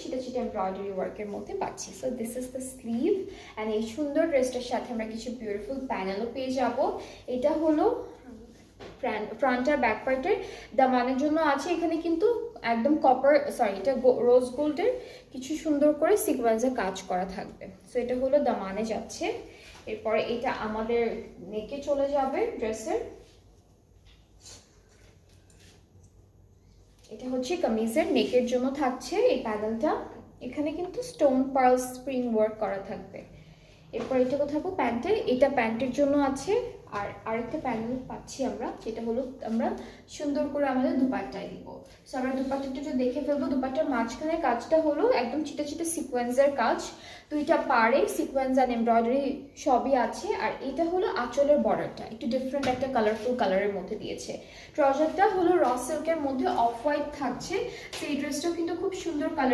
ছিটা ছিটা এমব্রয়ডারি ওয়ার্কের মধ্যে পাচ্ছি। So this is the sleeve and এই সুন্দর ড্রেসটার সাথে আমরা কিছু বিউটিফুল প্যানেলও পেয়ে যাব। এটা হলো ফ্রন্ট আর ব্যাক পার্টের দামানের জন্য আছে এখানে কিন্তু একদম এটা রোজ গোল্ডের কিছু সুন্দর করে সিকোয়েন্সে কাজ করা থাকবে। সো এটা হলো দামানে যাচ্ছে। এরপরে এটা আমাদের নেকে চলে যাবে ড্রেসের। এটা হচ্ছে কামিজের নেকের জন্য থাকছে এই প্যানেলটা। এখানে কিন্তু স্টোন পার্ল স্প্রিং ওয়ার্ক করা থাকবে। এরপর এটা কোথাও প্যান্টের, এটা প্যান্টের জন্য আছে। আর আরেকটা প্যানেল পাচ্ছি আমরা, যেটা হলো আমরা সুন্দর করে আমাদের দুপাট্টায় দিব। সো আমরা দুপাট্টাটা একটু দেখে ফেলবো। দুপাট্টার মাঝখানে কাজটা হলো একদম ছিটা ছিটা সিকোয়েন্সের কাজ, দুইটা পাড়ে সিকোয়েন্স আর এমব্রয়ডারি সবই আছে। আর এটা হলো আঁচলের বর্ডারটা একটু ডিফারেন্ট একটা কালারফুল কালারের মধ্যে দিয়েছে। ট্রাউজারটা হলো র সিল্কের মধ্যে অফ হোয়াইট থাকছে। সেই ড্রেসটাও কিন্তু খুব সুন্দর কালার